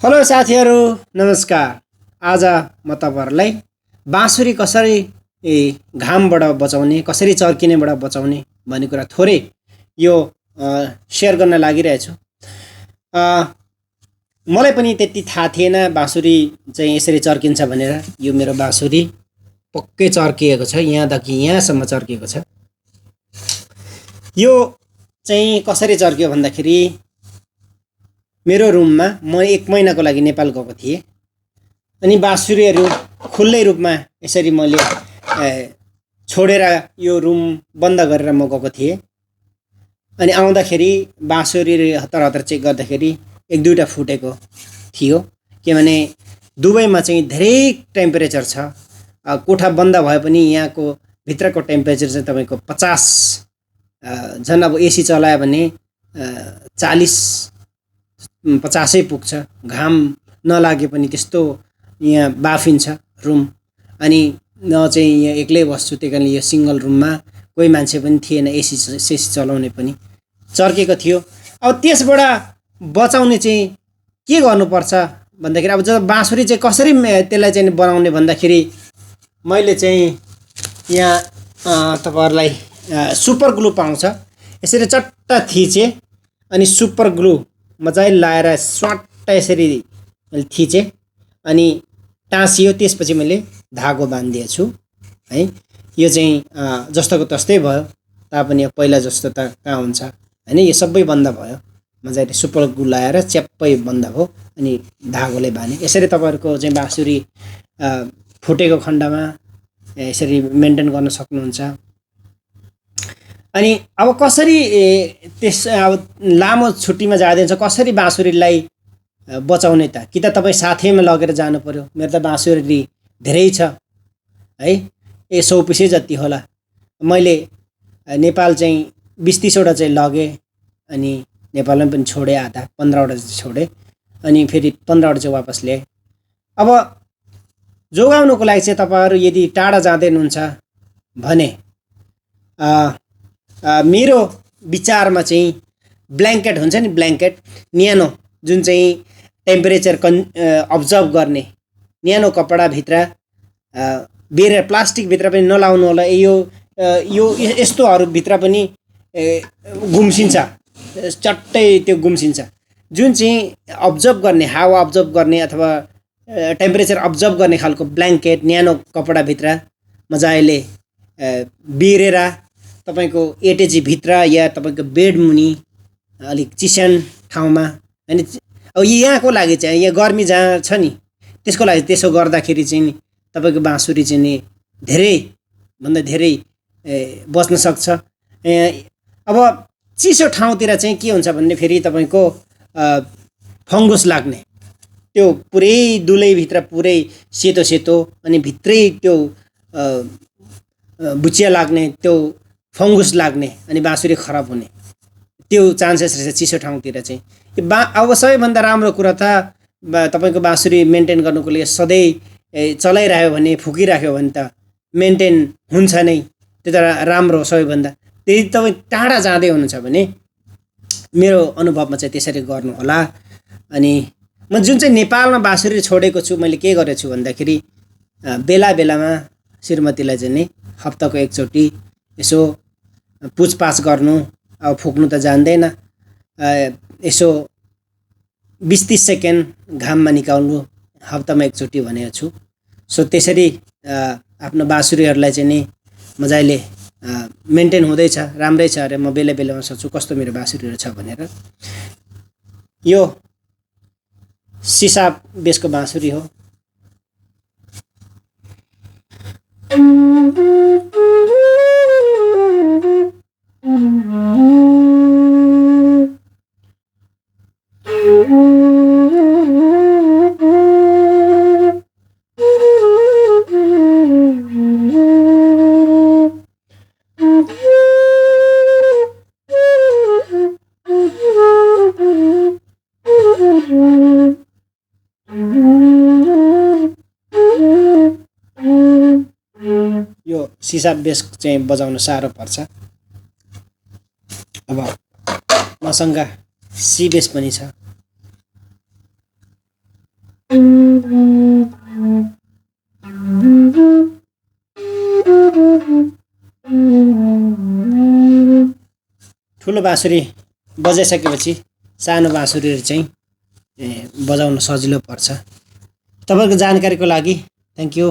Hello साथीहरू, नमस्कार। आज म तपाईहरुलाई बाँसुरी कसरी घामबाट बचाउने, कसरी चर्किनेबाट बचाउने भन्ने कुरा थोरै यो शेयर गर्न लागिरहेछु। मलाई पनि त्यति थाहा थिएन बाँसुरी चाहिँ यसरी चर्किन्छ भनेर। यो मेरो बाँसुरी पक्कै चर्किएको छ, यहाँदेखि यहाँसम्म चर्किएको छ। यो चाहिँ कसरी चर्कियो भन्दाखेरि मेरो रुममा म 1 महिनाको लागि नेपाल गएको थिएँ अनि बाँसुरीहरू खुल्लै रूपमा यसरी मैले छोडेर यो रुम बन्द गरेर म गएको थिएँ। अनि आउँदाखेरि बाँसुरी हतार चेक गर्दाखेरि 1-2टा फुटेको थियो, किनभने दुबईमा चाहिँ धेरै टेम्परेचर छ। कोठा बन्द भए पनि यहाँको भित्रको टेम्परेचर चाहिँ तपाईको 50 झन् अब एसी चलायो भने 40-50 पुग्छ। घाम नलागे पनि त्यस्तो यहाँ बाफिन्छ रुम। अनि म चाहिँ यहाँ एक्लै बस्छु, त्यही कारणले यो सिंगल रुममा कोही मान्छे पनि थिएन, एसी चलाउने पनि चर्केको थियो। अब त्यसबाट बचाउने चाहिँ के गर्नुपर्छ भन्दाखेरि अब जब बाँसुरी चाहिँ कसरी त्यसलाई चाहिँ बनाउने भन्दाखेरि मैले चाहिँ यहाँ तपाईहरुलाई सुपर ग्लु पाउँछ, यसरी चट्ट थिचे अनि सुपर ग्लु मजाले लाएर स्वाट्ट यसरी मैले थिचे अनि टाँसियो। त्यसपछि मैले धागो बान्दिएछु है। यो चाहिँ जस्तोको तस्तै भयो, तापनि पहिला जस्तो त कहाँ हुन्छ हैन। यो सबै बन्द भयो, मजाले सुपर ग्लु लाएर च्याप्पै बन्द भयो अनि धागोले बाने। यसरी तपाईहरुको चाहिँ बाँसुरी फुटेको खण्डमा यसरी मेन्टेन गर्न सक्नुहुन्छ। अनि अब कसरी त्यस अब लामो छुट्टीमा जाँदैछ कसरी बाँसुरीलाई बचाउने त? कि त तपाई साथैमा लगेर जानु पर्यो। मेरो त बाँसुरी धेरै छ है, 100 पिसै जति होला। मैले नेपाल चाहिँ 20-30 वटा चाहिँ लगे अनि नेपालमा पनि छोडे, आधा 15 वटा चाहिँ छोडे अनि फेरि 15 वटा चाहिँ वापस ल्याए। अब जोगाउनको लागि चाहिँ तपाईहरु यदि टाढा जाँदै हुनुहुन्छ भने मेरो विचारमा चाहिँ ब्ल्याङ्केट हुन्छ नि, ब्ल्याङ्केट न्यानो, जुन चाहिँ टेम्परेचर अब्जर्भ गर्ने न्यानो कपडा भित्र बेरेर प्लास्टिक भित्र पनि नलाउनु होला। यो यस्तोहरु भित्र पनि गुम्सिन्छ, चट्टै त्यो गुम्सिन्छ। जुन चाहिँ अब्जर्भ गर्ने, हावा अब्जर्भ गर्ने अथवा टेम्परेचर अब्जर्भ गर्ने खालको ब्ल्याङ्केट न्यानो कपडा भित्र मजाले बेरेर तपाईको एटेजी भित्र या तपाईको बेड मुनि अलिक चिस्यान ठाउँमा हैन। अब यहाँको लागि चाहिँ यहाँ गर्मी जहाँ छ नि त्यसको लागि त्यसो गर्दाखेरि चाहिँ तपाईको बाँसुरी चाहिँ नि धेरै भन्दा धेरै बच्न सक्छ। अब चिसो ठाउँतिर चाहिँ के हुन्छ भन्ने फेरि तपाईको फंगस लाग्ने, त्यो पुरै दुलै भित्र पुरै सेतो सेतो अनि भित्रै त्यो बुचिया लाग्ने, त्यो फंगस लाग्ने अनि बाँसुरी खराब हुने त्यो चान्सेस रहेछ चिसो ठाउँतिर चाहिँ। अब सबैभन्दा राम्रो कुरा त तपाईको बाँसुरी मेन्टेन गर्नुको लागि सधैँ चलाइराख्यो भने, फुकिराख्यो भने त मेन्टेन हुन्छ नै, त्यो त राम्रो हो सबैभन्दा। त्यही तपाई टाढा जाँदै हुनुहुन्छ भने मेरो अनुभवमा चाहिँ त्यसरी गर्नु होला। अनि म जुन चाहिँ नेपालमा बाँसुरी छोडेको छु, मैले के गरेछु भन्दाखेरि बेला बेलामा श्रीमतीलाई चाहिँ नि हप्ताको 1 चोटि यसो पुछपाछ गर्नु, अब फुक्नु त जान्दैन, यसो 20-30 सेकेन्ड घाममा निकाल्नु हप्तामा 1 चोटि भनेको छु। सो त्यसरी आफ्नो बाँसुरीहरुलाई चाहिँ नि मजाले मेन्टेन हुँदैछ, राम्रै छ अरे। म बेला बेलामा सोच्छु कस्तो मेरो बाँसुरीहरु छ भनेर। यो सिसा बेसको बाँसुरी हो। यो सिसा बेस चाहिँ बजाउन साह्रो पर्छ। अब मसँग सी बेस पनि छ। ठुलो बाँसुरी बजाइसकेपछि सानो बाँसुरीहरू चाहिँ बजाउन सजिलो पर्छ। तपाईँको जानकारीको लागि थ्याङ्क यू।